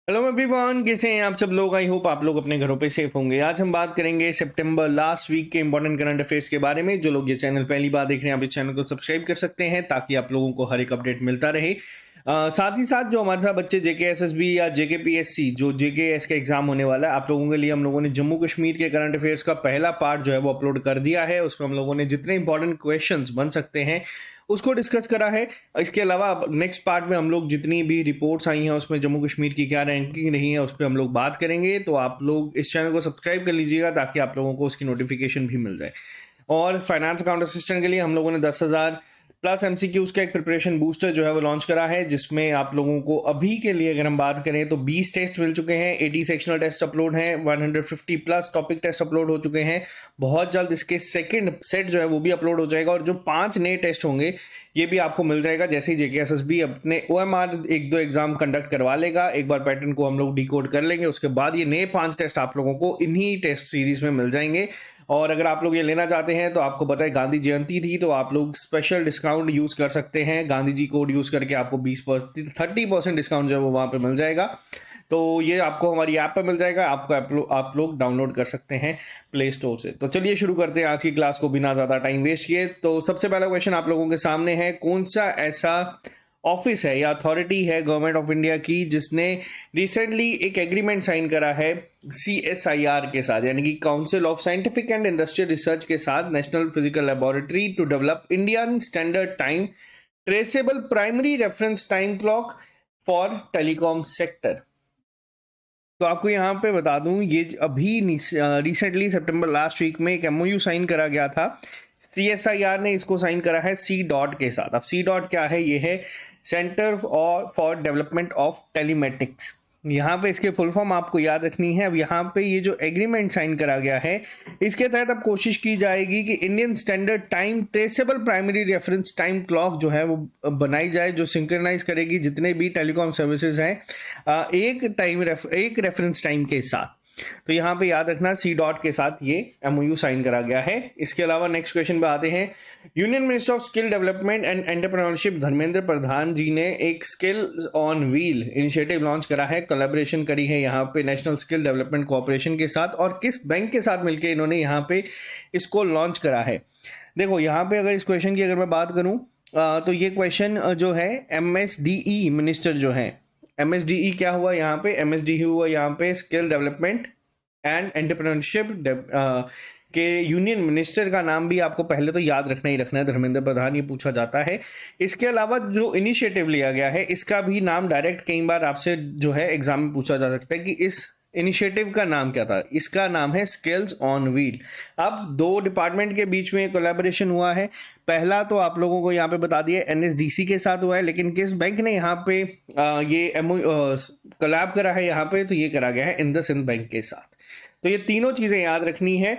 Hello everyone, कैसे हैं आप सब लोग। आई होप आप लोग अपने घरों पे सेफ होंगे। आज हम बात करेंगे सितंबर लास्ट वीक के इंपॉर्टेंट करंट अफेयर्स के बारे में। जो लोग ये चैनल पहली बार देख रहे हैं, आप इस चैनल को सब्सक्राइब कर सकते हैं ताकि आप लोगों को हर एक अपडेट मिलता रहे। साथ ही साथ जो हमारे साथ बच्चे जेके एसएसबी या जेके पीएससी जो जेके एस का एग्जाम होने वाला है, आप लोगों के लिए हम लोगों ने जम्मू कश्मीर के करंट अफेयर्स का पहला पार्ट जो है वो अपलोड कर दिया है। उसमें हम लोगों ने जितने इंपॉर्टेंट क्वेश्चन बन सकते हैं उसको डिस्कस करा है। इसके अलावा नेक्स्ट पार्ट में हम लोग जितनी भी रिपोर्ट्स आई हैं उसमें जम्मू कश्मीर की क्या रैंकिंग रही है उस पर हम लोग बात करेंगे। तो आप लोग इस चैनल को सब्सक्राइब कर लीजिएगा ताकि आप लोगों को उसकी नोटिफिकेशन भी मिल जाए। और फाइनेंस अकाउंट असिस्टेंट के लिए हम लोगों ने 10,000 प्लस एमसीक्यूज का एक प्रिपरेशन बूस्टर जो है वो लॉन्च करा है, जिसमें आप लोगों को अभी के लिए अगर हम बात करें तो 20 टेस्ट मिल चुके हैं, 80 सेक्शनल टेस्ट अपलोड हैं, 150 प्लस टॉपिक टेस्ट अपलोड हो चुके हैं। बहुत जल्द इसके सेकंड सेट जो है वो भी अपलोड हो जाएगा और जो 5 नए टेस्ट होंगे ये भी आपको मिल जाएगा जैसे ही जेकेएसएसबी अपने ओएमआर 1-2 एग्जाम कंडक्ट करवा लेगा। एक बार पैटर्न को हम लोग डिकोड कर लेंगे, उसके बाद ये नए 5 टेस्ट आप लोगों को इन्हीं टेस्ट सीरीज में मिल जाएंगे। और अगर आप लोग ये लेना चाहते हैं तो आपको पता है गांधी जयंती थी, तो आप लोग स्पेशल डिस्काउंट यूज कर सकते हैं। गांधी जी कोड यूज करके आपको 30% डिस्काउंट जो है वो वहां पे मिल जाएगा। तो ये आपको हमारी ऐप पे मिल जाएगा, आपको आप लोग डाउनलोड कर सकते हैं प्ले स्टोर से। तो चलिए शुरू करते हैं आज की क्लास को बिना ज्यादा टाइम वेस्ट किए। तो सबसे पहला क्वेश्चन आप लोगों के सामने है, कौन सा ऐसा ऑफिस है या अथॉरिटी है गवर्नमेंट ऑफ इंडिया की जिसने रिसेंटली एक एग्रीमेंट साइन करा है CSIR के साथ, यानी कि council of scientific and industrial research के साथ, national physical laboratory to develop Indian standard time traceable primary reference time clock for telecom sector. तो आपको यहाँ पे बता दूं, ये अभी रिसेंटली सितंबर लास्ट वीक में एक MOU साइन करा गया था। CSIR ने इसको साइन करा है सी डॉट के साथ। अब सी डॉट क्या है? ये है centre for development of telematics. यहाँ पे इसके फुल फॉर्म आपको याद रखनी है। अब यहाँ पे ये जो एग्रीमेंट साइन करा गया है इसके तहत अब कोशिश की जाएगी कि Indian standard time traceable primary reference time clock जो है वो बनाई जाए, जो सिंक्रोनाइज करेगी जितने भी टेलीकॉम सर्विसेज हैं एक रेफरेंस टाइम के साथ। तो यहाँ पे याद रखना सी डॉट के साथ ये MOU साइन करा गया है। इसके अलावा नेक्स्ट क्वेश्चन पे आते हैं। Union minister of skill development and entrepreneurship Dharmendra Pradhan ji ने एक skill on wheel initiative launch करा है, कोलैबोरेशन करी है यहाँ पे नेशनल स्किल डेवलपमेंट कॉर्पोरेशन के साथ। और किस बैंक के साथ मिलकर इन्होंने यहाँ पे इसको लॉन्च करा है? देखो यहाँ पे अगर इस क्वेश्चन की अगर मैं बात करूँ तो ये क्वेश्चन जो है MSDE मिनिस्टर जो है, MSDE क्या हुआ यहाँ पे? MSDE हुआ यहाँ पे स्किल डेवलपमेंट एंड एंटरप्रेन्योरशिप के यूनियन मिनिस्टर का नाम भी आपको पहले तो याद रखना ही रखना है, धर्मेंद्र प्रधान, ये पूछा जाता है। इसके अलावा जो इनिशिएटिव लिया गया है इसका भी नाम डायरेक्ट कई बार आपसे जो है एग्जाम में पूछा जा सकता है कि इस इनिशिएटिव का नाम क्या था। इसका नाम है स्किल्स ऑन व्हील। अब 2 डिपार्टमेंट के बीच में कोलैबोरेशन हुआ है। पहला तो आप लोगों को यहाँ पे बता दिया NSDC के साथ हुआ है, लेकिन किस बैंक ने यहाँ पे ये कोलैब करा है यहाँ पे? तो ये करा गया है इंडसइंड बैंक के साथ। तो ये तीनों चीजें याद रखनी है।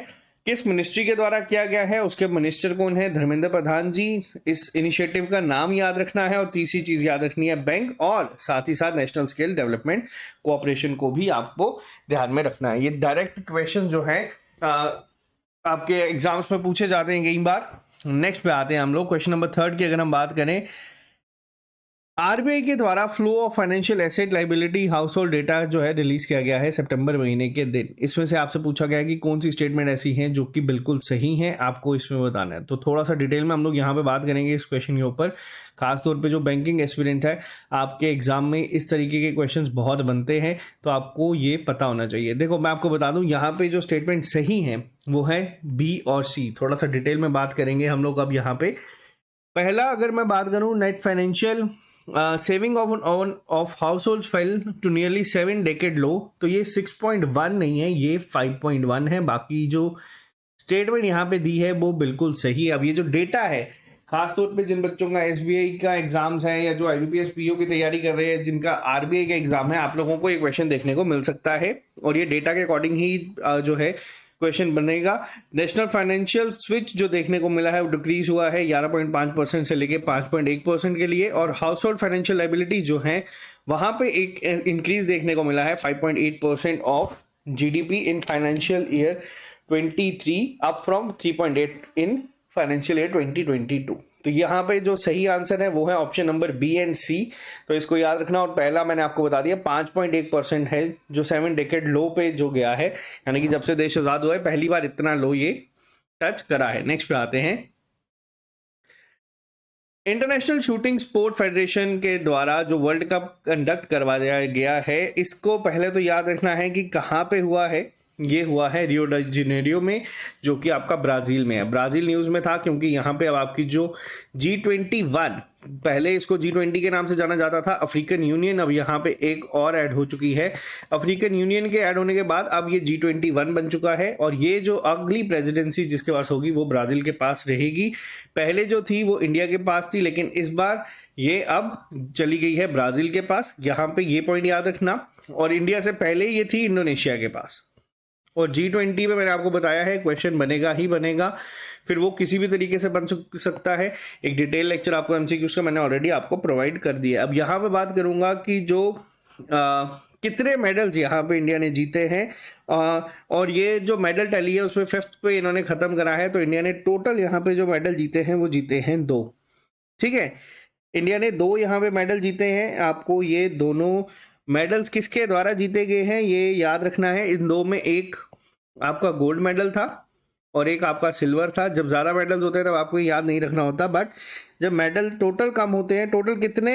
किस मिनिस्ट्री के द्वारा किया गया है, उसके मिनिस्टर कौन है? धर्मेंद्र प्रधान जी। इस इनिशिएटिव का नाम याद रखना है और तीसरी चीज याद रखनी है बैंक, और साथ ही साथ नेशनल स्किल डेवलपमेंट कोऑपरेशन को भी आपको ध्यान में रखना है। ये डायरेक्ट क्वेश्चन जो है आपके एग्जाम्स में पूछे जाते हैं कई बार। नेक्स्ट पे आते हैं हम लोग क्वेश्चन नंबर 3 की। अगर हम बात करें, RBI के द्वारा flow of financial asset liability house hold data जो है रिलीज किया गया है सितंबर महीने के दिन। इसमें से आपसे पूछा गया है कि कौन सी स्टेटमेंट ऐसी हैं जो कि बिल्कुल सही हैं, आपको इसमें बताना है। तो थोड़ा सा डिटेल में हम लोग यहाँ पे बात करेंगे इस क्वेश्चन के ऊपर। खासतौर पे जो बैंकिंग एक्सपीरियंस है, आपके एग्जाम में इस तरीके के क्वेश्चंस बहुत बनते हैं, तो आपको ये पता होना चाहिए। देखो मैं आपको बता दूं, यहाँ पे जो स्टेटमेंट सही है वो है B और C। थोड़ा सा डिटेल में बात करेंगे हम लोग अब यहाँ पे। पहला अगर मैं बात करूं, net financial saving of household fell to nearly 7 decade low, तो ये 6.1 नहीं है, ये 5.1 है। बाकी जो स्टेटमेंट यहाँ पे दी है वो बिल्कुल सही है। अब ये जो डेटा है, खासतौर पे जिन बच्चों का SBI का एग्जाम्स है या जो IBPS PO की तैयारी कर रहे हैं, जिनका RBI का एग्जाम है, आप लोगों को ये क्वेश्चन देखने को मिल सकता है और ये डेटा के अकॉर्डिंग ही जो है क्वेश्चन बनेगा। नेशनल फाइनेंशियल स्विच जो देखने को मिला है वो डिक्रीज हुआ है 11.5% से लेके 5.1% के लिए, और हाउस होल्ड फाइनेंशियल लाइबिलिटी जो है वहां पे एक इंक्रीज देखने को मिला है 5.8% of GDP in financial year 23, up from 3.8 in financial year 2022। तो यहाँ पे जो सही आंसर है वो है ऑप्शन नंबर बी एंड सी। तो इसको याद रखना। और पहला मैंने आपको बता दिया 5.1% है जो 7 डेकेड लो पे जो गया है, यानी कि जब से देश आजाद हुआ है पहली बार इतना लो ये टच करा है। नेक्स्ट पे आते हैं। इंटरनेशनल शूटिंग स्पोर्ट फेडरेशन के द्वारा जो वर्ल्ड कप कंडक्ट करवाया गया है, इसको पहले तो याद रखना है कि कहाँ पे हुआ है। ये हुआ है रियो डी जेनेरियो में, जो कि आपका ब्राजील में है। ब्राजील न्यूज में था क्योंकि यहाँ पे अब आपकी जो G21, पहले इसको G20 के नाम से जाना जाता था, अफ्रीकन यूनियन, अब यहाँ पे एक और ऐड हो चुकी है। अफ्रीकन यूनियन के ऐड होने के बाद अब ये G21 बन चुका है। और ये जो अगली प्रेसिडेंसी जिसके पास होगी वो ब्राजील के पास रहेगी। पहले जो थी वो इंडिया के पास थी, लेकिन इस बार ये अब चली गई है ब्राजील के पास। यहाँ पे ये पॉइंट याद रखना। और इंडिया से पहले ये थी इंडोनेशिया के पास। और G20 में मैंने आपको बताया है क्वेश्चन बनेगा ही बनेगा, फिर वो किसी भी तरीके से बन सकता है। एक डिटेल लेक्चर आपको एमसीक्यूज का मैंने ऑलरेडी आपको प्रोवाइड कर दिया। अब यहाँ पे बात करूंगा कि जो कितने मेडल्स यहाँ पे इंडिया ने जीते हैं, और ये जो मेडल टैली है उसमें 5th पे इन्होंने खत्म करा है। तो इंडिया ने टोटल यहाँ पे जो मेडल जीते हैं वो जीते हैं 2। ठीक है, इंडिया ने 2 यहाँ पे मेडल जीते हैं। आपको ये दोनों मेडल्स किसके द्वारा जीते गए हैं ये याद रखना है। इन 2 में एक आपका गोल्ड मेडल था और एक आपका सिल्वर था। जब ज़्यादा मेडल्स होते हैं तब आपको याद नहीं रखना होता, बट जब मेडल टोटल कम होते हैं, टोटल कितने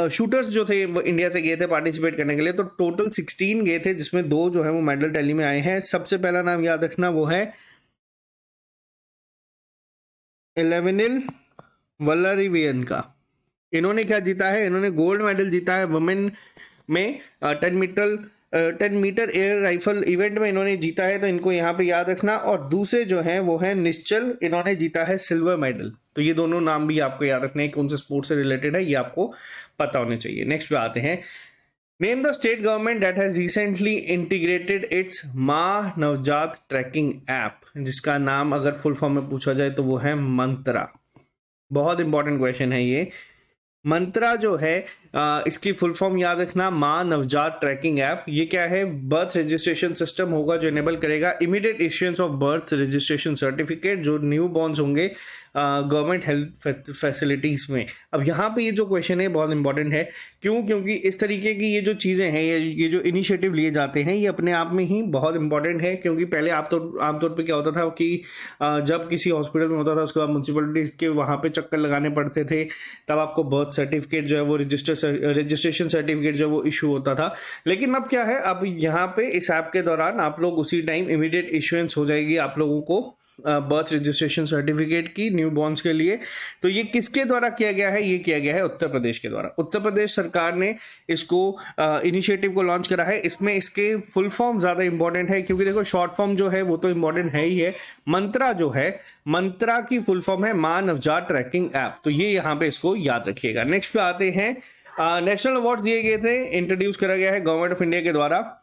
शूटर्स जो थे वो इंडिया से गए थे पार्टिसिपेट करने के लिए, तो टोटल 16 गए थे, जिसमें 2 जो है वो मेडल टैली में आए हैं। सबसे पहला नाम याद रखना वो है एलेवेनिल वल्लरीवियन का। इन्होंने क्या जीता है, इन्होंने गोल्ड मेडल जीता है वुमेन में 10 मीटर एयर राइफल इवेंट में इन्होंने जीता है। तो इनको यहाँ पे याद रखना। और दूसरे जो हैं वो है निश्चल, इन्होंने जीता है सिल्वर मेडल। तो ये दोनों नाम भी आपको याद रखने हैं, कौन से स्पोर्ट से रिलेटेड है ये आपको पता होने चाहिए। नेक्स्ट पे आते हैं। Name the state government that has recently integrated it's माँ नवजात ट्रैकिंग ऐप, जिसका नाम अगर फुल फॉर्म में पूछा जाए तो वो है मंत्रा। बहुत इंपॉर्टेंट क्वेश्चन है ये। मंत्रा जो है इसकी फुल फॉर्म याद रखना, माँ नवजात ट्रैकिंग ऐप। ये क्या है, बर्थ रजिस्ट्रेशन सिस्टम होगा जो इनेबल करेगा immediate issuance of birth registration certificate जो न्यू बॉर्न्स होंगे गवर्नमेंट हेल्थ फैसिलिटीज़ में। अब यहाँ पे ये जो क्वेश्चन है बहुत इंपॉर्टेंट है। क्यों? क्योंकि इस तरीके की ये जो चीज़ें हैं, ये जो इनिशिएटिव लिए जाते हैं, ये अपने आप में ही बहुत इंपॉर्टेंट है। क्योंकि पहले आमतौर पे क्या होता था कि जब किसी हॉस्पिटल में होता था उसके बाद म्यूनसिपलिटीज़ के वहाँ पे चक्कर लगाने पड़ते थे, तब आपको बर्थ सर्टिफिकेट जो है वो रजिस्ट्रेशन सर्टिफिकेट जो है वो इशू होता था। लेकिन अब क्या है, अब यहाँ पे इस ऐप के दौरान आप लोग उसी टाइम इमीडिएट इशुएंस हो जाएगी आप लोगों को बर्थ रजिस्ट्रेशन सर्टिफिकेट की न्यू बॉर्न्स के लिए। तो ये किसके द्वारा किया गया है, ये किया गया है उत्तर प्रदेश के द्वारा। उत्तर प्रदेश सरकार ने इसको इनिशिएटिव को लॉन्च करा है। इसमें इसके फुल फॉर्म ज्यादा इंपॉर्टेंट है, क्योंकि देखो शॉर्ट फॉर्म जो है वो तो इंपॉर्टेंट है ही है। मंत्रा जो है, मंत्रा की फुल फॉर्म है माँ नवजात ट्रैकिंग ऐप। तो ये यहाँ पे इसको याद रखिएगा। नेक्स्ट पे आते हैं। नेशनल अवार्ड दिए गए थे, इंट्रोड्यूस करा गया है गवर्नमेंट ऑफ इंडिया के द्वारा।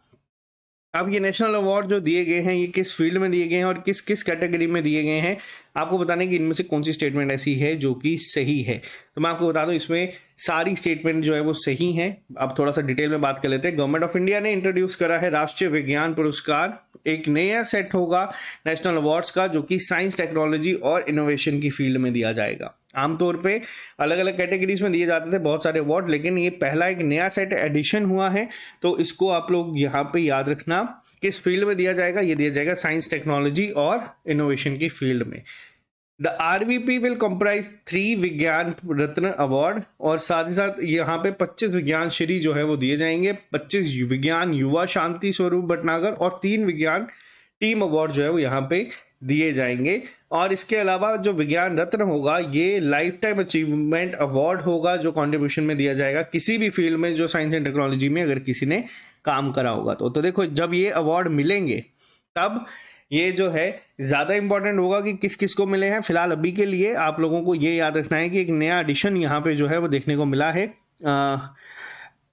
अब ये नेशनल अवार्ड जो दिए गए हैं ये किस फील्ड में दिए गए हैं और किस किस कैटेगरी में दिए गए हैं, आपको बताने कि इनमें से कौन सी स्टेटमेंट ऐसी है जो कि सही है। तो मैं आपको बता दूं इसमें सारी स्टेटमेंट जो है वो सही हैं। अब थोड़ा सा डिटेल में बात कर लेते हैं। गवर्नमेंट ऑफ इंडिया ने इंट्रोड्यूस करा है राष्ट्रीय विज्ञान पुरस्कार। एक नया सेट होगा नेशनल अवार्ड्स का जो कि साइंस, टेक्नोलॉजी और इनोवेशन की फील्ड में दिया जाएगा। आमतौर पे अलग अलग कैटेगरीज में दिए जाते थे बहुत सारे अवार्ड, लेकिन ये पहला एक नया सेट एडिशन हुआ है। तो इसको आप लोग यहाँ पे याद रखना, किस फील्ड में दिया जाएगा, ये दिया जाएगा साइंस, टेक्नोलॉजी और इनोवेशन की फील्ड में। द RVP विल कंप्राइज 3 विज्ञान रत्न अवार्ड, और साथ ही साथ यहाँ पे 25 विज्ञान श्री जो है वो दिए जाएंगे, 25 विज्ञान युवा शांति स्वरूप भटनागर और 3 विज्ञान टीम अवार्ड जो है वो यहाँ पे दिए जाएंगे। और इसके अलावा जो विज्ञान रत्न होगा ये लाइफ टाइम अचीवमेंट अवार्ड होगा जो कंट्रीब्यूशन में दिया जाएगा किसी भी फील्ड में जो साइंस एंड टेक्नोलॉजी में अगर किसी ने काम करा होगा। तो देखो जब ये अवार्ड मिलेंगे तब ये जो है ज्यादा इंपॉर्टेंट होगा कि किस किस को मिले हैं। फिलहाल अभी के लिए आप लोगों को ये याद रखना है कि एक नया एडिशन यहाँ पे जो है वो देखने को मिला है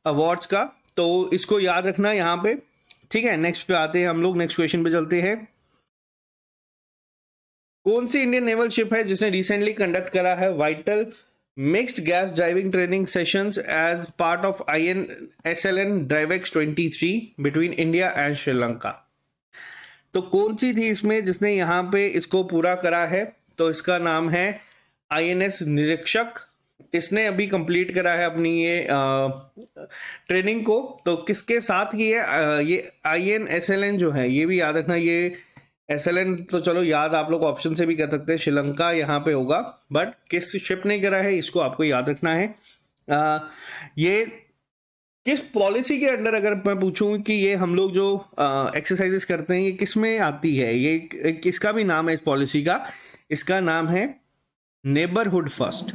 अवार्ड्स का, तो इसको याद रखना यहाँ पे। ठीक है, नेक्स्ट पे आते हैं हम लोग, नेक्स्ट क्वेश्चन पे चलते हैं। कौन सी इंडियन नेवल शिप है जिसने रिसेंटली कंडक्ट करा है vital mixed gas driving training sessions as part of INSLN DriveX 23 between India and Sri Lanka? तो कौन सी थी इसमें जिसने यहाँ पे इसको पूरा करा है? तो इसका नाम है INS निरीक्षक, इसने अभी कंप्लीट करा है अपनी ये ट्रेनिंग को। तो किसके साथ की है ये INSLN जो है, ये भी याद रखना। ये SLN तो चलो याद आप लोग ऑप्शन से भी कर सकते हैं, श्रीलंका यहाँ पे होगा, बट किस शिप ने करा है इसको आपको याद रखना है। ये किस पॉलिसी के अंडर, अगर मैं पूछूं कि ये हम लोग जो एक्सरसाइजेस करते हैं ये किस में आती है, ये किसका भी नाम है इस पॉलिसी का, इसका नाम है नेबरहुड फर्स्ट।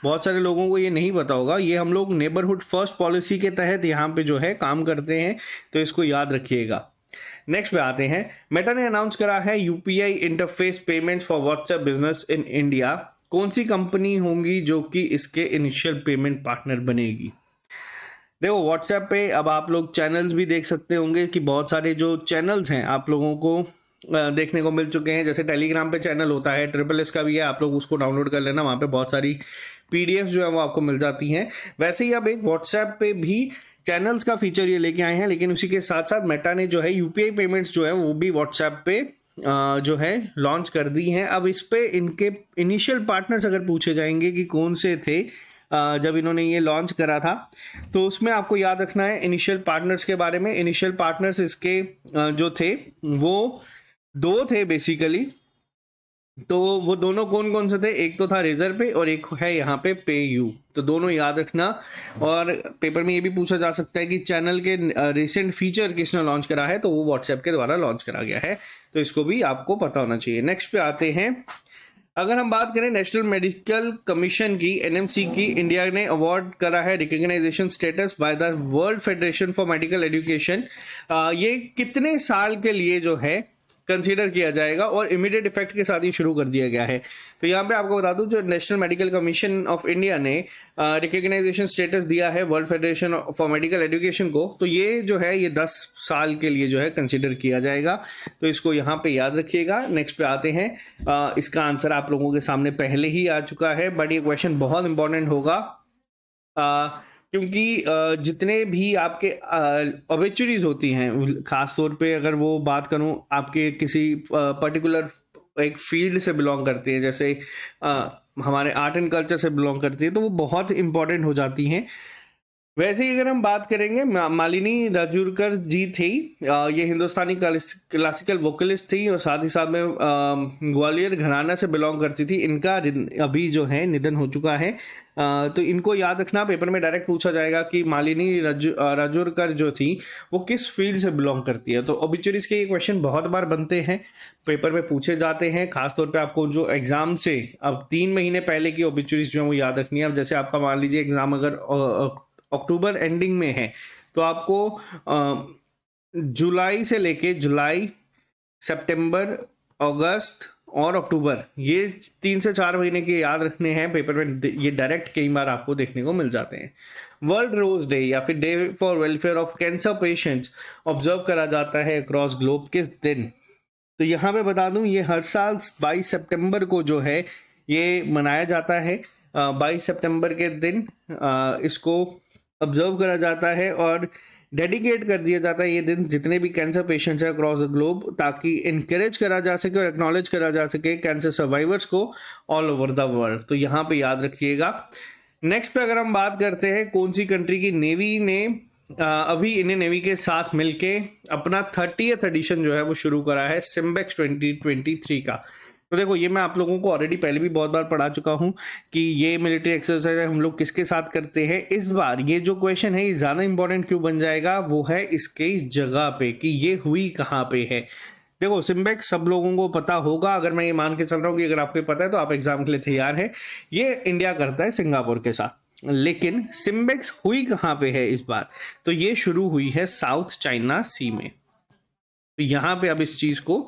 बहुत सारे लोगों को ये नहीं पता होगा, ये हम लोग नेबरहुड फर्स्ट पॉलिसी के तहत यहाँ पे जो है काम करते हैं, तो इसको याद रखिएगा। नेक्स्ट पे आते हैं, मेटा ने अनाउंस करा है UPI interface payments for WhatsApp business in India. कौन सी कंपनी होंगी जो कि इसके इनिशियल पेमेंट पार्टनर बनेगी? देखो व्हाट्सएप पे अब आप लोग चैनल्स भी देख सकते होंगे कि बहुत सारे जो चैनल्स हैं आप लोगों को देखने को मिल चुके हैं। जैसे टेलीग्राम पे चैनल होता है, SSS का भी है, आप लोग उसको डाउनलोड कर लेना, वहाँ पे बहुत सारी PDF जो है वो आपको मिल जाती हैं। वैसे ही अब एक व्हाट्सएप पे भी चैनल्स का फीचर ये लेके आए हैं, लेकिन उसी के साथ साथ मेटा ने जो है UPI पेमेंट्स जो है वो भी व्हाट्सएप पे जो है लॉन्च कर दी हैं। अब इस पे इनके इनिशियल पार्टनर्स अगर पूछे जाएंगे कि कौन से थे जब इन्होंने ये लॉन्च करा था, तो उसमें आपको याद रखना है इनिशियल पार्टनर्स के बारे में। इनिशियल पार्टनर्स इसके जो थे वो 2 थे बेसिकली। तो वो दोनों कौन कौन से थे? एक तो था रेजर पे और एक है यहाँ पे पेयू। तो दोनों याद रखना। और पेपर में ये भी पूछा जा सकता है कि चैनल के रिसेंट फीचर किसने लॉन्च करा है, तो वो व्हाट्सएप के द्वारा लॉन्च करा गया है, तो इसको भी आपको पता होना चाहिए। नेक्स्ट पे आते हैं, अगर हम बात करें नेशनल मेडिकल कमीशन की, NMC की, इंडिया ने अवार्ड करा है recognization status by the world federation for medical education. ये कितने साल के लिए जो है कंसीडर किया जाएगा और इमीडिएट इफेक्ट के साथ ही शुरू कर दिया गया है? तो यहाँ पे आपको बता दूं, जो national medical commission of India ने रिकॉग्नाइजेशन स्टेटस दिया है world federation for medical education को, तो ये जो है ये 10 साल के लिए जो है कंसीडर किया जाएगा, तो इसको यहाँ पे याद रखिएगा। नेक्स्ट पे आते हैं, इसका आंसर आप लोगों के सामने पहले ही आ चुका है, बट ये क्वेश्चन बहुत इंपॉर्टेंट होगा क्योंकि जितने भी आपके ऑब्ituaries होती हैं, खास तौर पे अगर वो बात करूं आपके किसी पर्टिकुलर एक फील्ड से बिलोंग करती है, जैसे हमारे आर्ट एंड कल्चर से बिलोंग करती है, तो वो बहुत इंपॉर्टेंट हो जाती हैं। वैसे ही अगर हम बात करेंगे, मालिनी राजूरकर जी थी, ये हिंदुस्तानी क्लासिकल वोकलिस्ट थी और साथ ही साथ में ग्वालियर घराना से बिलोंग करती थी। इनका अभी जो है निधन हो चुका है, तो इनको याद रखना। पेपर में डायरेक्ट पूछा जाएगा कि मालिनी राजूरकर जो थी वो किस फील्ड से बिलोंग करती है। तो ऑब्ituaries के ये क्वेश्चन बहुत बार बनते हैं, पेपर में पूछे जाते हैं, खासतौर पे आपको जो एग्जाम से अब 3 महीने पहले की ऑब्ituaries जो है वो याद रखनी है। अब जैसे आपका मान लीजिए एग्जाम अगर अक्टूबर एंडिंग में है, तो आपको जुलाई से लेके जुलाई, सितंबर, अगस्त और अक्टूबर, ये 3 से 4 महीने के याद रखने हैं। पेपर में ये डायरेक्ट कई बार आपको देखने को मिल जाते हैं। वर्ल्ड रोज डे या फिर day for welfare of cancer patients observe करा जाता है अक्रॉस ग्लोब किस दिन? तो यहाँ पे बता दूं, ये हर साल 22 सितंबर को जो है ये मनाया जाता है। 22 सितंबर के दिन इसको ऑब्जर्व करा जाता है और डेडिकेट कर दिया जाता है ये दिन जितने भी कैंसर पेशेंट्स हैं अक्रॉस द ग्लोब, ताकि इनकरेज करा जा सके और एक्नॉलेज करा जा सके कैंसर सर्वाइवर्स को ऑल ओवर द वर्ल्ड। तो यहाँ पे याद रखिएगा। नेक्स्ट पे अगर हम बात करते हैं, कौन सी कंट्री की नेवी ने अभी इंडियन नेवी के साथ मिलके अपना 30th एडिशन जो है वो शुरू करा है सिम्बेक्स 2023 का। तो देखो, ये मैं आप लोगों को ऑलरेडी पहले भी बहुत बार पढ़ा चुका हूं कि ये मिलिट्री एक्सरसाइज हम लोग किसके साथ करते हैं। इस बार ये जो क्वेश्चन है ये ज़्यादा इंपॉर्टेंट क्यों बन जाएगा, वो है इसके जगह पे कि ये हुई कहाँ पे है। देखो, सिम्बेक्स सब लोगों को पता होगा, अगर मैं ये मान के चल रहा हूँ कि अगर आपको पता है तो आप एग्जाम के लिए तैयार है। ये इंडिया करता है सिंगापुर के साथ, लेकिन सिम्बेक्स हुई कहाँ पे है इस बार? तो ये शुरू हुई है साउथ चाइना सी में। तो यहाँ पे अब इस चीज़ को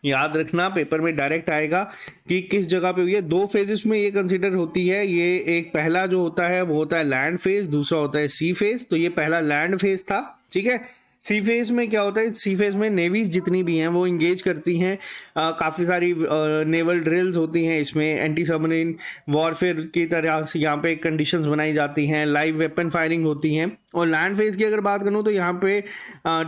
याद रखना, पेपर में डायरेक्ट आएगा कि किस जगह पे हुई है। 2 फेजेस में ये कंसीडर होती है। ये एक पहला जो होता है वो होता है लैंड फेज, दूसरा होता है सी फेज। तो ये पहला लैंड फेज था, ठीक है। सी फेज में क्या होता है, सी फेज में नेवीज जितनी भी हैं वो इंगेज करती हैं, काफ़ी सारी नेवल ड्रिल्स होती हैं, इसमें एंटी सबमरीन वॉरफेयर की तरह से यहाँ पे कंडीशंस बनाई जाती हैं, लाइव वेपन फायरिंग होती हैं। और लैंड फेज की अगर बात करूँ तो यहाँ पे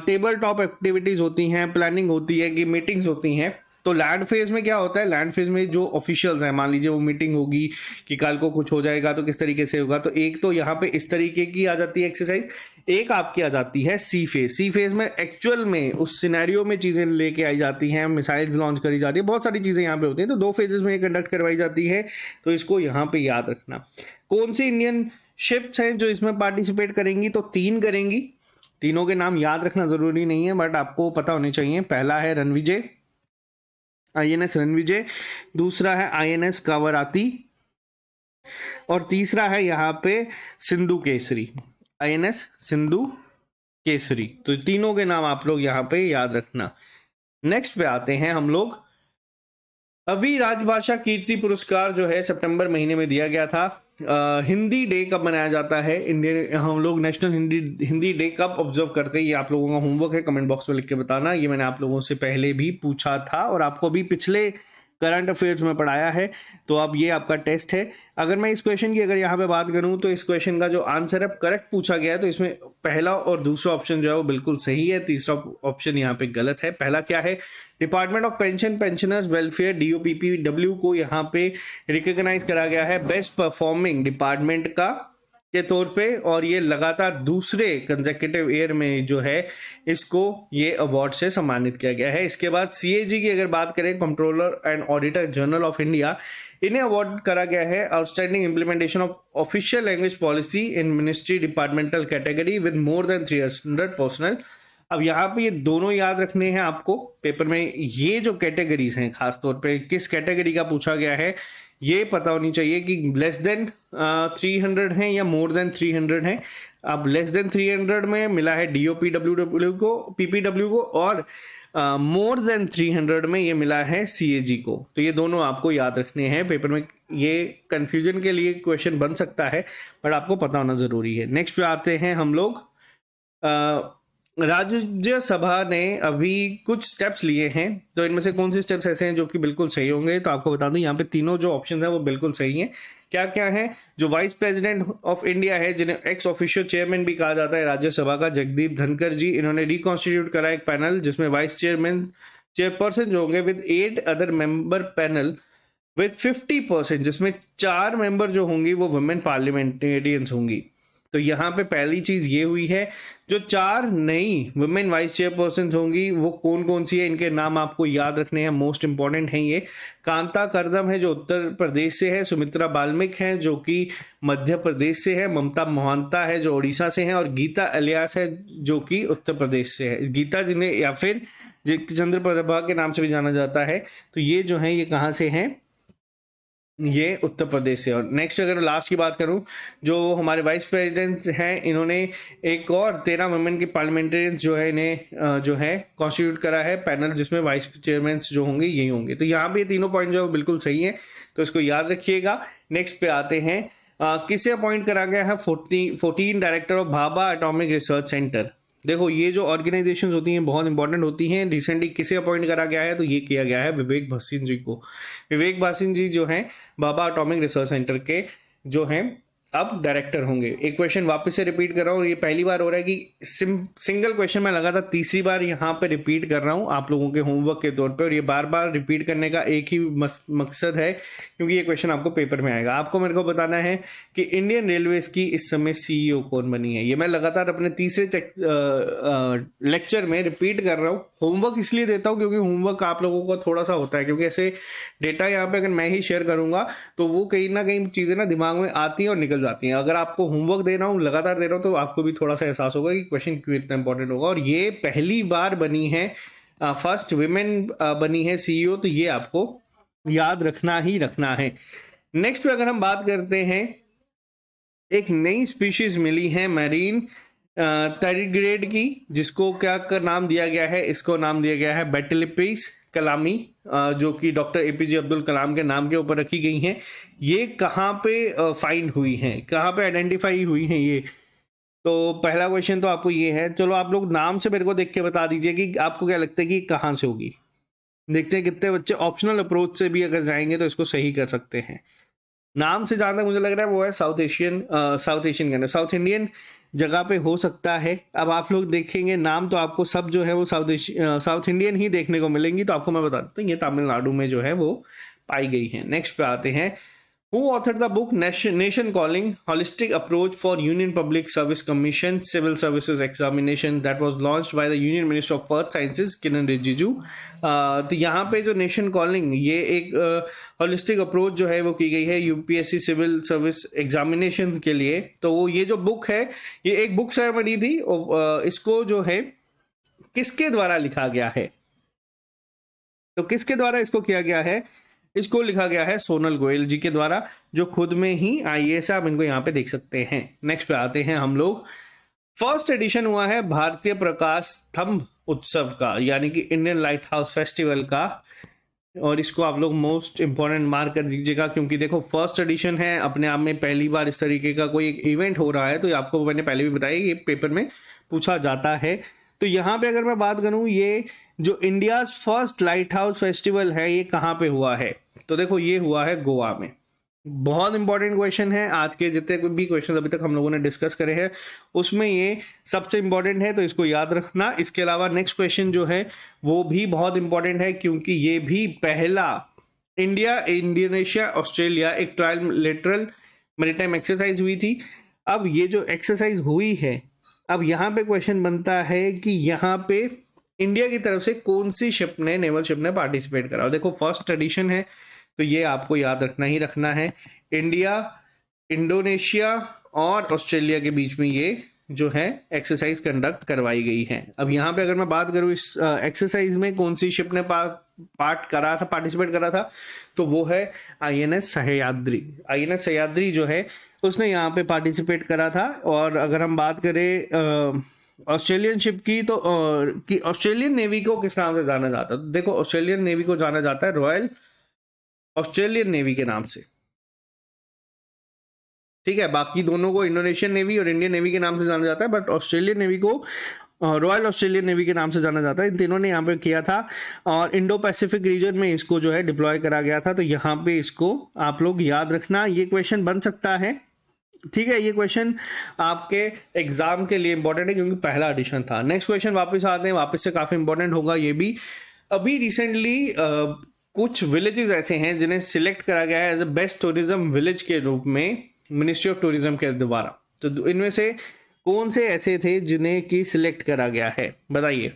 टेबल टॉप एक्टिविटीज़ होती हैं, प्लानिंग होती है कि मीटिंग्स होती हैं, तो लैंड फेज में क्या होता है, लैंड फेज में जो ऑफिशियल्स हैं, मान लीजिए वो मीटिंग होगी कि कल को कुछ हो जाएगा तो किस तरीके से होगा, तो एक तो यहाँ पे इस तरीके की आ जाती है एक्सरसाइज, एक आपकी आ जाती है सी फेज। सी फेज में एक्चुअल में उस सिनेरियो में चीजें लेके आई जाती हैं, मिसाइल्स लॉन्च करी जाती है, बहुत सारी चीजें यहाँ पे होती हैं, तो 2 फेजेस में कंडक्ट करवाई जाती है। तो इसको यहाँ पे याद रखना। कौन सी इंडियन शिप्स हैं जो इसमें पार्टिसिपेट करेंगी, तो 3 करेंगी। तीनों के नाम याद रखना जरूरी नहीं है, बट आपको पता होने चाहिए। पहला है रणविजय, INS रणविजय, दूसरा है INS कावराती, और तीसरा है यहाँ पे सिंधु केसरी, INS सिंधु केसरी। तो तीनों के नाम आप लोग यहाँ पे याद रखना। नेक्स्ट पे आते हैं हम लोग। अभी राजभाषा कीर्ति पुरस्कार जो है सितंबर महीने में दिया गया था। हिंदी डे कब मनाया जाता है, इंडियन हम लोग नेशनल हिंदी डे कब ऑब्जर्व करते हैं, ये आप लोगों का होमवर्क है, कमेंट बॉक्स में लिख के बताना। ये मैंने आप लोगों से पहले भी पूछा था और आपको भी पिछले करंट अफेयर्स में पढ़ाया है, तो अब ये आपका टेस्ट है। अगर मैं इस क्वेश्चन की अगर यहाँ पे बात करूँ तो इस क्वेश्चन का जो आंसर है करेक्ट पूछा गया है, तो इसमें पहला और दूसरा ऑप्शन जो है वो बिल्कुल सही है, तीसरा ऑप्शन यहाँ पे गलत है। पहला क्या है, department of pension pensioners welfare DOPPW को यहाँ पे रिकॉग्नाइज करा गया है बेस्ट परफॉर्मिंग डिपार्टमेंट का के तौर पे, और ये लगातार दूसरे कंसेक्यूटिव ईयर में जो है इसको ये अवार्ड से सम्मानित किया गया है। इसके बाद CAG की अगर बात करें, controller and auditor general of India, इन्हें अवार्ड करा गया है outstanding implementation of official language policy in ministry departmental category with more than 300 personal. अब यहाँ पे ये दोनों याद रखने हैं आपको पेपर में। ये जो कैटेगरीज हैं खासतौर पे किस कैटेगरी का पूछा गया है ये पता होनी चाहिए कि लेस देन 300 है या मोर देन 300 है। अब लेस देन 300 में मिला है DOPPW को, PPW को, और मोर देन 300 में ये मिला है CAG को। तो ये दोनों आपको याद रखने हैं पेपर में। ये कंफ्यूजन के लिए क्वेश्चन बन सकता है बट आपको पता होना जरूरी है। नेक्स्ट पे आते हैं हम लोग। राज्यसभा ने अभी कुछ स्टेप्स लिए हैं, तो इनमें से कौन से स्टेप्स ऐसे हैं जो कि बिल्कुल सही होंगे, तो आपको बता दूं यहाँ पे तीनों जो ऑप्शन है वो बिल्कुल सही हैं। क्या क्या है, जो वाइस प्रेसिडेंट ऑफ इंडिया है, जिन्हें एक्स ऑफिशियल चेयरमैन भी कहा जाता है राज्यसभा का, जगदीप धनखड़ जी, इन्होंने रिकॉन्स्टिट्यूट करा एक पैनल जिसमें वाइस चेयरपर्सन जो होंगे with 8 other member panel with 50%, जिसमें 4 मेंबर जो होंगी वो वुमेन पार्लियामेंटेरियंस होंगी। तो यहाँ पे पहली चीज ये हुई है, जो 4 नई वुमेन वाइस चेयरपर्सन होंगी वो कौन कौन सी है, इनके नाम आपको याद रखने हैं, मोस्ट इंपॉर्टेंट है ये। कांता कर्दम है जो उत्तर प्रदेश से है, सुमित्रा बाल्मिक है जो कि मध्य प्रदेश से है, ममता मोहंता है जो उड़ीसा से है, और गीता अलियास है जो कि उत्तर प्रदेश से है। गीता जिन्हें या फिर चंद्र प्रभा के नाम से भी जाना जाता है। तो ये जो है ये कहाँ से हैं, ये उत्तर प्रदेश से। और नेक्स्ट अगर लास्ट की बात करूं, जो हमारे वाइस प्रेसिडेंट हैं, इन्होंने एक और 13 वुमेन के पार्लियामेंटेरियंस जो है इन्हें जो है कॉन्स्टिट्यूट करा है पैनल, जिसमें वाइस चेयरमैन जो होंगे यही होंगे। तो यहाँ पे ये तीनों पॉइंट जो बिल्कुल सही है, तो इसको याद रखिएगा। नेक्स्ट पे आते हैं, किसे अपॉइंट करा गया है 14 director of Bhabha atomic research centre. देखो ये जो ऑर्गेनाइजेशंस होती हैं बहुत इंपॉर्टेंट होती हैं। रिसेंटली किसे अपॉइंट करा गया है, तो ये किया गया है विवेक भासीन जी को। विवेक भासीन जी जो हैं भाभा एटॉमिक रिसर्च सेंटर के जो हैं अब डायरेक्टर होंगे। एक क्वेश्चन वापस से रिपीट कर रहा हूँ, ये पहली बार हो रहा है कि सिंगल क्वेश्चन मैं लगातार तीसरी बार यहाँ पे रिपीट कर रहा हूँ आप लोगों के होमवर्क के तौर पे, और ये बार बार रिपीट करने का एक ही मकसद है क्योंकि ये क्वेश्चन आपको पेपर में आएगा। आपको मेरे को बताना है कि इंडियन रेलवेज की इस समय CEO कौन बनी है। ये मैं लगातार अपने तीसरे लेक्चर में रिपीट कर रहा हूँ। होमवर्क इसलिए देता हूँ क्योंकि होमवर्क आप लोगों का थोड़ा सा होता है, क्योंकि ऐसे डेटा यहाँ पे अगर मैं ही शेयर करूंगा तो वो कहीं ना कहीं चीजें ना दिमाग में आती हैं और निकल जाती हैं। अगर आपको होमवर्क दे रहा हूँ लगातार दे रहा हूँ तो आपको भी थोड़ा सा एहसास होगा कि क्वेश्चन क्यों इतना इंपॉर्टेंट होगा। और ये पहली बार बनी है, फर्स्ट विमेन बनी है CEO, तो ये आपको याद रखना ही रखना है। नेक्स्ट पे अगर हम बात करते हैं, एक नई स्पीशीज मिली है मैरीन टर्डिग्रेड की, जिसको क्या का नाम दिया गया है, इसको नाम दिया गया है बैटिलिपिस कलामी, जो कि डॉक्टर APJ अब्दुल कलाम के नाम के ऊपर रखी गई हैं। ये कहाँ पे फाइंड हुई हैं, कहाँ पे आइडेंटिफाई हुई हैं ये, तो पहला क्वेश्चन तो आपको ये है। चलो आप लोग नाम से मेरे को देख के बता दीजिए कि आपको क्या लगता है कि कहाँ से होगी। देखते हैं कितने बच्चे ऑप्शनल अप्रोच से भी अगर जाएंगे तो इसको सही कर सकते हैं। नाम से जहां तक मुझे लग रहा है वो है साउथ एशियन के अंदर साउथ इंडियन जगह पे हो सकता है। अब आप लोग देखेंगे नाम तो आपको सब जो है वो साउथ इंडियन ही देखने को मिलेंगी, तो आपको मैं बता देता हूँ ये तमिलनाडु में जो है वो पाई गई है। नेक्स्ट पे आते हैं, Who authored the book Nation Calling, Holistic Approach for Union Public Service Commission Civil Services Examination that was launched by the Union Minister of Earth Sciences किरण रिजिजू। तो यहाँ पे जो नेशन कॉलिंग ये एक होलिस्टिक अप्रोच जो है वो की गई है यूपीएससी सिविल सर्विस एग्जामिनेशन के लिए। तो वो ये जो बुक है ये एक बुक सेरेमनी थी, इसको जो है किसके द्वारा लिखा गया है, तो किसके द्वारा इसको किया गया है, इसको लिखा गया है सोनल गोयल जी के द्वारा, जो खुद में ही आईएएस है, आप इनको यहाँ पे देख सकते हैं। नेक्स्ट पे आते हैं हम लोग, फर्स्ट एडिशन हुआ है भारतीय प्रकाश स्तंभ उत्सव का, यानी कि इंडियन लाइट हाउस फेस्टिवल का, और इसको आप लोग मोस्ट इंपॉर्टेंट मार्क कर दीजिएगा, क्योंकि देखो फर्स्ट एडिशन है, अपने आप में पहली बार इस तरीके का कोई एक इवेंट हो रहा है, तो आपको मैंने पहले भी बताया ये पेपर में पूछा जाता है। तो यहाँ पे अगर मैं बात करूँ, ये जो India first light house festival है ये कहाँ पे हुआ है, तो देखो ये हुआ है गोवा में। बहुत इंपॉर्टेंट क्वेश्चन है, आज के जितने भी क्वेश्चन अभी तक हम लोगों ने डिस्कस करे हैं उसमें ये सबसे इंपॉर्टेंट है, तो इसको याद रखना। इसके अलावा नेक्स्ट क्वेश्चन जो है वो भी बहुत इंपॉर्टेंट है, क्योंकि ये भी पहला इंडिया इंडोनेशिया ऑस्ट्रेलिया एक ट्रायलैटरल मैरीटाइम एक्सरसाइज हुई थी। अब ये जो एक्सरसाइज हुई है, अब यहाँ पे क्वेश्चन बनता है कि यहाँ पे इंडिया की तरफ से कौन सी शिप ने, नेवल शिप ने पार्टिसिपेट करा। देखो फर्स्ट एडिशन है तो ये आपको याद रखना ही रखना है, इंडिया इंडोनेशिया और ऑस्ट्रेलिया के बीच में ये जो है एक्सरसाइज कंडक्ट करवाई गई है। अब यहाँ पे अगर मैं बात करूँ इस एक्सरसाइज में कौन सी शिप ने पार्टिसिपेट करा था, तो वो है आईएनएस सह्याद्री। आईएनएस सह्याद्री जो है उसने यहाँ पे पार्टिसिपेट करा था। और अगर हम बात करें ऑस्ट्रेलियन शिप की, तो कि ऑस्ट्रेलियन नेवी को किस नाम से जाना जाता है, तो देखो ऑस्ट्रेलियन नेवी को जाना जाता है रॉयल ऑस्ट्रेलियन नेवी के नाम से, ठीक है। बाकी दोनों को इंडोनेशियन नेवी और इंडियन नेवी के नाम से जाना जाता है, बट ऑस्ट्रेलियन नेवी को रॉयल ऑस्ट्रेलियन नेवी के नाम से जाना जाता है। इन तीनों ने यहाँ पे किया था और इंडो पैसिफिक रीजन में इसको जो है डिप्लॉय करा गया था। तो यहाँ पे इसको आप लोग याद रखना, ये क्वेश्चन बन सकता है, ठीक है। ये क्वेश्चन आपके एग्जाम के लिए इंपॉर्टेंट है क्योंकि पहला एडिशन था। नेक्स्ट क्वेश्चन वापस आते हैं, वापस से काफी इंपॉर्टेंट होगा ये भी। अभी रिसेंटली कुछ विलेजेस ऐसे हैं जिन्हें सिलेक्ट करा गया है as a best tourism village के रूप में मिनिस्ट्री ऑफ टूरिज्म के द्वारा। तो इनमें से कौन से ऐसे थे जिन्हें की सिलेक्ट करा गया है, बताइए।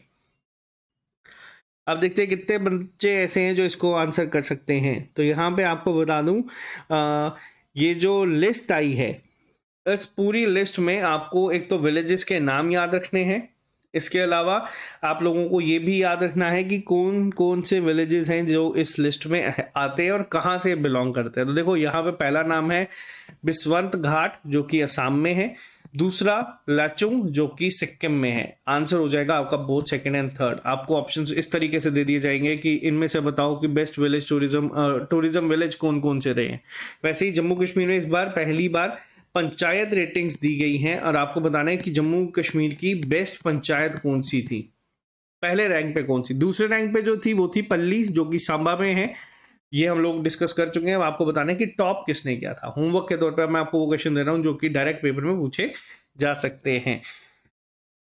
अब देखते हैं कितने बच्चे ऐसे हैं जो इसको आंसर कर सकते हैं। तो यहाँ पे आपको बता दूं, ये जो लिस्ट आई है, इस पूरी लिस्ट में आपको एक तो विलेजेस के नाम याद रखने हैं, इसके अलावा आप लोगों को ये भी याद रखना है कि कौन कौन से विलेजेस हैं जो इस लिस्ट में आते हैं और कहाँ से बिलोंग करते हैं। तो देखो यहाँ पे पहला नाम है बिस्वंत घाट जो कि असम में है, दूसरा लाचुंग जो कि सिक्किम में है। आंसर हो जाएगा आपका बोथ सेकंड एंड थर्ड। आपको ऑप्शंस इस तरीके से दे दिए जाएंगे कि इनमें से बताओ कि बेस्ट विलेज टूरिज्म विलेज कौन कौन से रहे हैं। वैसे ही जम्मू कश्मीर में इस बार पहली बार पंचायत रेटिंग्स दी गई हैं और आपको बताना है कि जम्मू कश्मीर की बेस्ट पंचायत कौन सी थी, पहले रैंक पे कौन सी। दूसरे रैंक पे जो थी वो थी पल्ली जो कि सांबा में है, ये हम लोग डिस्कस कर चुके हैं। अब आपको बताना है कि टॉप किसने किया था। होमवर्क के तौर पर मैं आपको वो क्वेश्चन दे रहा हूं जो कि डायरेक्ट पेपर में पूछे जा सकते हैं।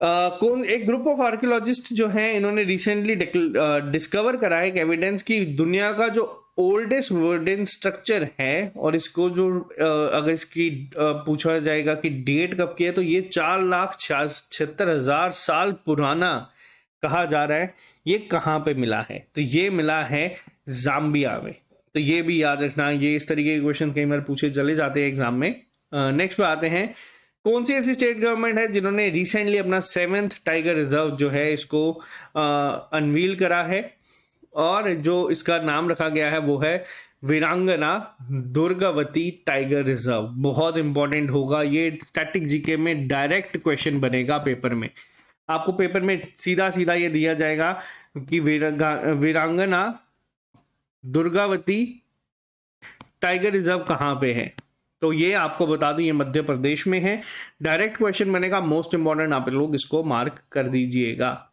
कौन एक ग्रुप ऑफ आर्कियोलॉजिस्ट जो हैं इन्होंने रिसेंटली डिस्कवर करा है एविडेंस की दुनिया का जो ओल्डेस्ट वुडन स्ट्रक्चर है, और इसको जो अगर इसकी पूछा जाएगा कि डेट कब की है तो ये 4,76,000 साल पुराना कहा जा रहा है। ये कहाँ पे मिला है, तो ये मिला है जाम्बिया में। तो ये भी याद रखना, ये इस तरीके के क्वेश्चन कई बार पूछे चले जाते हैं एग्जाम में। नेक्स्ट पे आते हैं, कौन सी ऐसी स्टेट गवर्नमेंट है जिन्होंने रिसेंटली अपना 7th टाइगर रिजर्व जो है इसको अनवील करा है, और जो इसका नाम रखा गया है वो है वीरांगना दुर्गावती टाइगर रिजर्व। बहुत इंपॉर्टेंट होगा ये, स्टैटिक जीके में डायरेक्ट क्वेश्चन बनेगा पेपर में। आपको पेपर में सीधा सीधा ये दिया जाएगा कि वीरांगना दुर्गावती टाइगर रिजर्व कहाँ पे है, तो ये आपको बता दूं ये मध्य प्रदेश में है। डायरेक्ट क्वेश्चन बनेगा, मोस्ट इंपॉर्टेंट, आप लोग इसको मार्क कर दीजिएगा।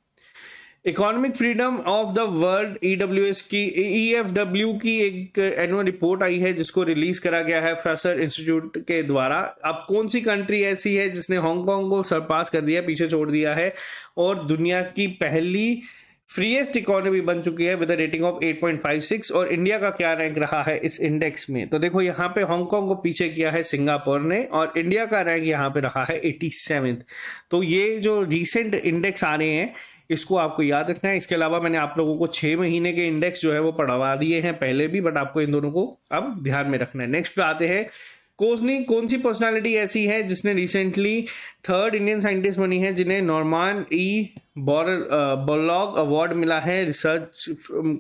Economic freedom of the world EWS की ईएफडब्ल्यू की एक एनुअल रिपोर्ट आई है जिसको रिलीज करा गया है फ्रासर इंस्टीट्यूट के द्वारा। अब कौन सी कंट्री ऐसी है जिसने हांगकांग को सरपास कर दिया, पीछे छोड़ दिया है और दुनिया की पहली फ्रीएस्ट इकोनॉमी बन चुकी है विद रेटिंग ऑफ 8.56, और इंडिया का क्या रैंक रहा है इस इंडेक्स में? तो देखो यहाँ पे हांगकांग को पीछे किया है सिंगापुर ने और इंडिया का रैंक यहाँ पे रहा है 87th। तो ये जो रिसेंट इंडेक्स आ रहे हैं इसको आपको याद रखना है। इसके अलावा मैंने आप लोगों को 6 महीने के इंडेक्स जो है वो पढ़वा दिए हैं पहले भी, बट आपको इन दोनों को अब ध्यान में रखना है। नेक्स्ट पे आते हैं, कौन सी पर्सनालिटी ऐसी है जिसने रिसेंटली 3rd इंडियन साइंटिस्ट बनी है जिन्हें नॉर्मान ई बोरलॉग अवार्ड मिला है रिसर्च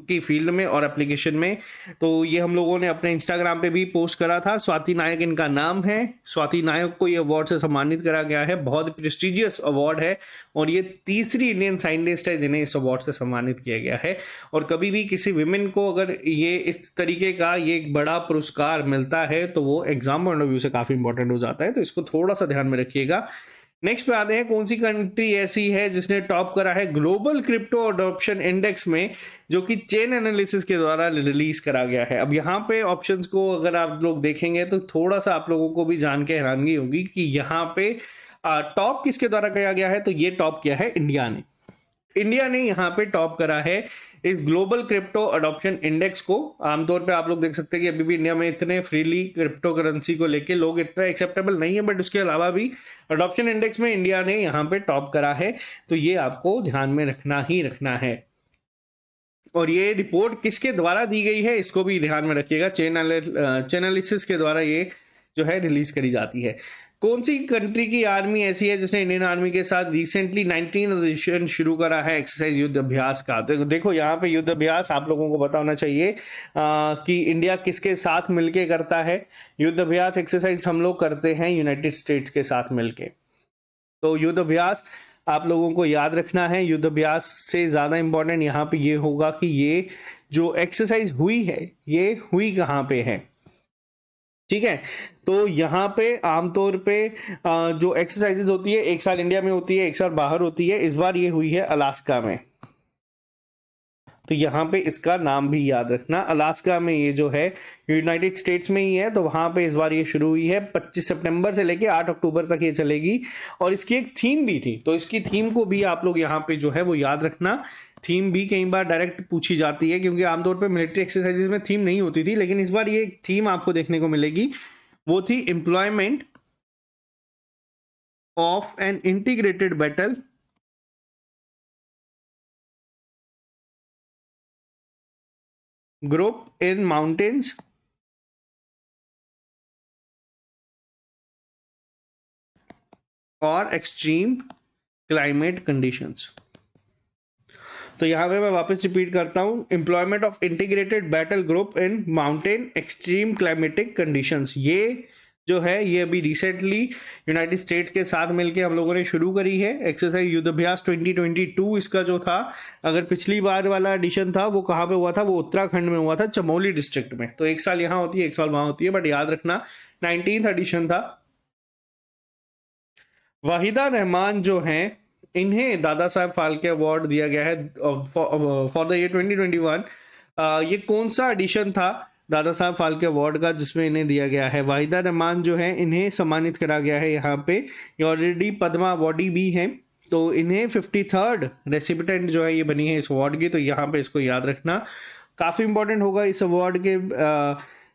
की फील्ड में और एप्लीकेशन में। तो ये हम लोगों ने अपने इंस्टाग्राम पे भी पोस्ट करा था। स्वाति नायक इनका नाम है। स्वाति नायक को ये अवार्ड से सम्मानित करा गया है, बहुत प्रेस्टिजियस अवार्ड है और ये तीसरी इंडियन साइंटिस्ट है जिन्हें इस अवार्ड से सम्मानित किया गया है। और कभी भी किसी विमेन को अगर ये इस तरीके का ये एक बड़ा पुरस्कार मिलता है तो वो एग्जाम पॉइंट ऑफ व्यू से काफी इंपॉर्टेंट हो जाता है, तो इसको थोड़ा सा ध्यान में रखिएगा। नेक्स्ट पे आते हैं, कौन सी कंट्री ऐसी है जिसने टॉप करा है ग्लोबल क्रिप्टो अडॉप्शन इंडेक्स में, जो कि चेन एनालिसिस के द्वारा रिलीज करा गया है। अब यहाँ पे ऑप्शंस को अगर आप लोग देखेंगे तो थोड़ा सा आप लोगों को भी जान के हैरानगी होगी कि यहाँ पे टॉप किसके द्वारा किया गया है। तो ये टॉप किया है इंडिया ने यहाँ पे टॉप करा है इस ग्लोबल क्रिप्टो अडॉप्शन इंडेक्स को। आमतौर पे आप लोग देख सकते हैं कि अभी भी इंडिया में इतने फ्रीली क्रिप्टो करेंसी को लेके लोग इतना एक्सेप्टेबल नहीं है, बट उसके अलावा भी अडॉप्शन इंडेक्स में इंडिया ने यहाँ पे टॉप करा है। तो ये आपको ध्यान में रखना ही रखना है। और ये रिपोर्ट किसके द्वारा दी गई है इसको भी ध्यान में रखिएगा। चेन एनालिसिस के द्वारा ये जो है रिलीज करी जाती है। कौन सी कंट्री की आर्मी ऐसी है जिसने इंडियन आर्मी के साथ रिसेंटली 19 एडिशन शुरू करा है एक्सरसाइज युद्ध अभ्यास का? देखो यहाँ पे युद्ध अभ्यास आप लोगों को पता होना चाहिए कि इंडिया किसके साथ मिलके करता है। युद्ध अभ्यास एक्सरसाइज हम लोग करते हैं यूनाइटेड स्टेट्स के साथ मिलके। तो युद्ध अभ्यास आप लोगों को याद रखना है। युद्ध अभ्यास से ज्यादा इंपॉर्टेंट यहाँ पे ये होगा कि ये जो एक्सरसाइज हुई है ये हुई कहाँ पे है, ठीक है। तो यहाँ पे आमतौर पे जो एक्सरसाइजेज होती है एक साल इंडिया में होती है, एक साल बाहर होती है। इस बार ये हुई है अलास्का में, तो यहाँ पे इसका नाम भी याद रखना। अलास्का में ये जो है यूनाइटेड स्टेट्स में ही है, तो वहां पे इस बार ये शुरू हुई है। 25 सितंबर से लेके 8 अक्टूबर तक ये चलेगी और इसकी एक थीम भी थी, तो इसकी थीम को भी आप लोग यहाँ पे जो है वो याद रखना। थीम भी कई बार डायरेक्ट पूछी जाती है क्योंकि आमतौर पे मिलिट्री एक्सरसाइजेज में थीम नहीं होती थी, लेकिन इस बार ये थीम आपको देखने को मिलेगी। वो थी employment of an integrated battle group in mountains और एक्सट्रीम क्लाइमेट कंडीशंस। तो यहां पे मैं वापस रिपीट करता हूं, employment of integrated battle group in mountain extreme climatic conditions. ये जो है ये अभी रिसेंटली यूनाइटेड स्टेट्स के साथ मिलकर हम लोगों ने शुरू करी है एक्सरसाइज युद्धाभ्यास 2022। इसका जो था, अगर पिछली बार वाला एडिशन था वो कहाँ पे हुआ था, वो उत्तराखंड में हुआ था, चमोली डिस्ट्रिक्ट में। तो एक साल यहाँ होती है, एक साल वहां होती है, बट याद रखना 19th एडिशन था। वाहिदा रहमान जो हैं इन्हें दादा साहब फाल्के अवार्ड दिया गया है फॉर द ईयर 2021। ये कौन सा एडिशन था दादा साहब फाल्के अवार्ड का जिसमें इन्हें दिया गया है? वाहिदा रहमान जो है इन्हें सम्मानित करा गया है यहाँ पे। ये ऑलरेडी पद्मा अवार्डी भी हैं, तो इन्हें 53rd रेसिपिटेंट जो है ये बनी है इस अवार्ड की। तो यहाँ पे इसको याद रखना, काफ़ी इंपॉर्टेंट होगा इस अवार्ड के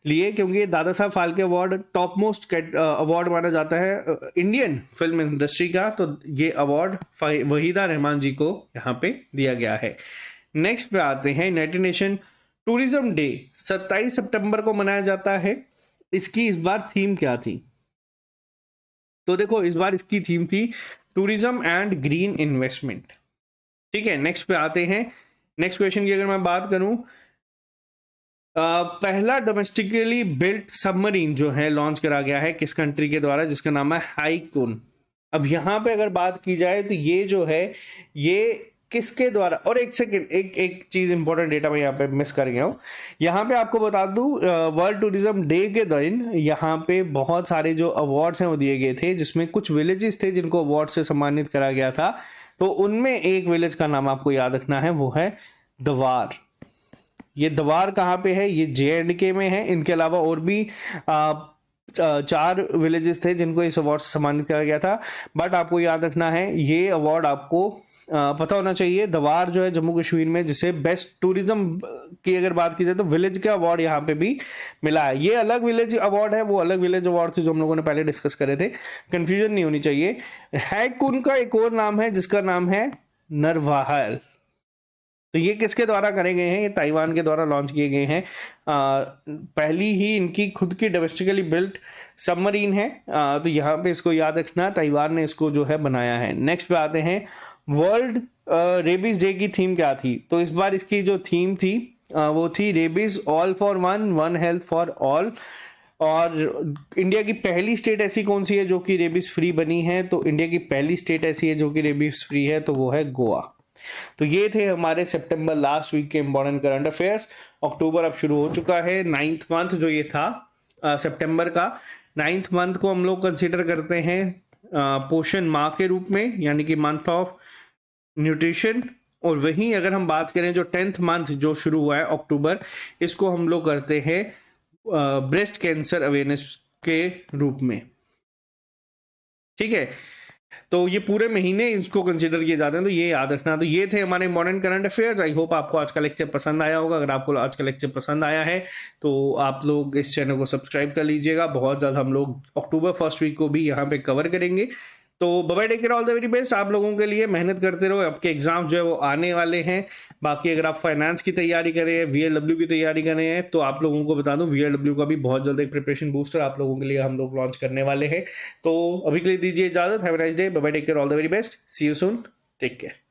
लिए, क्योंकि Dada Saheb Phalke award top most award माना जाता है इंडियन फिल्म इंडस्ट्री का। तो ये अवार्ड वहीदा रहमान जी को यहाँ पे दिया गया है। नेक्स्ट पे आते हैं, यूनाइटेड नेशन टूरिज्म डे 27 सितंबर को मनाया जाता है। इसकी इस बार थीम क्या थी? तो देखो इस बार इसकी थीम थी टूरिज्म एंड ग्रीन इन्वेस्टमेंट, ठीक है। नेक्स्ट पे आते हैं, नेक्स्ट क्वेश्चन की अगर मैं बात करूं, पहला डोमेस्टिकली बिल्ट सबमरीन जो है लॉन्च करा गया है किस कंट्री के द्वारा, जिसका नाम है हाईकून। अब यहाँ पे अगर बात की जाए तो ये जो है ये किसके द्वारा, और एक सेकेंड, एक चीज इंपॉर्टेंट डेटा मैं यहाँ पे मिस कर गया हूँ। यहाँ पे आपको बता दूं, वर्ल्ड टूरिज्म डे के दिन यहाँ पे बहुत सारे जो अवार्ड्स हैं वो दिए गए थे, जिसमें कुछ विलेजेस थे जिनको अवार्ड से सम्मानित करा गया था। तो उनमें एक विलेज का नाम आपको याद रखना है, वो है दवार। ये दवार कहाँ पे है? ये JNK में है। इनके अलावा और भी 4 विलेजेस थे जिनको इस अवार्ड से सम्मानित किया गया था, बट आपको याद रखना है ये अवार्ड आपको पता होना चाहिए। दवार जो है जम्मू कश्मीर में, जिसे बेस्ट टूरिज्म की अगर बात की जाए तो विलेज का अवार्ड यहाँ पे भी मिला है। ये अलग विलेज अवार्ड है, वो अलग विलेज अवार्ड थे जो हम लोगों ने पहले डिस्कस करे थे, कंफ्यूजन नहीं होनी चाहिए। हैकुन का एक और नाम है जिसका नाम है नरवाहल। तो ये किसके द्वारा करे गए हैं? ये ताइवान के द्वारा लॉन्च किए गए हैं। पहली ही इनकी खुद की डोमेस्टिकली बिल्ट सबमरीन है। तो यहाँ पे इसको याद रखना, ताइवान ने इसको जो है बनाया है। नेक्स्ट पे आते हैं, वर्ल्ड रेबीज डे की थीम क्या थी? तो इस बार इसकी जो थीम थी वो थी rabies all for one, one health for all. और इंडिया की पहली स्टेट ऐसी कौन सी है जो कि रेबीज फ्री बनी है? तो इंडिया की पहली स्टेट ऐसी है जो कि रेबीज फ्री है, तो वो है गोवा। तो ये थे हमारे सितंबर लास्ट वीक के इंपॉर्टेंट करंट अफेयर्स। अक्टूबर अब शुरू हो चुका है। 9th मंथ जो ये था सितंबर का, 9th मंथ को हम लोग कंसिडर करते हैं पोषण माह के रूप में, यानी कि मंथ ऑफ न्यूट्रिशन। और वहीं अगर हम बात करें जो 10th मंथ जो शुरू हुआ है अक्टूबर, इसको हम लोग करते हैं ब्रेस्ट कैंसर अवेयरनेस के रूप में। ठीक है, तो ये पूरे महीने इसको कंसिडर किए जाते हैं, तो ये याद रखना। तो ये थे हमारे important current affairs. I hope आपको आज का लेक्चर पसंद आया होगा। अगर आपको आज का लेक्चर पसंद आया है तो आप लोग इस चैनल को सब्सक्राइब कर लीजिएगा। बहुत ज़्यादा हम लोग अक्टूबर फर्स्ट वीक को भी यहाँ पे कवर करेंगे। तो bye, take care, all the very best. आप लोगों के लिए मेहनत करते रहो, आपके एग्जाम जो है वो आने वाले हैं। बाकी अगर आप फाइनेंस की तैयारी कर रहे हैं, VLW की तैयारी कर रहे हैं, तो आप लोगों को बता दूं VLW का भी बहुत जल्द एक प्रिपरेशन बूस्टर आप लोगों के लिए हम लोग लॉन्च करने वाले हैं। तो अभी के लिए दीजिए इजाजत। Have a nice day, bye, take care, all the very best, see you soon, take care.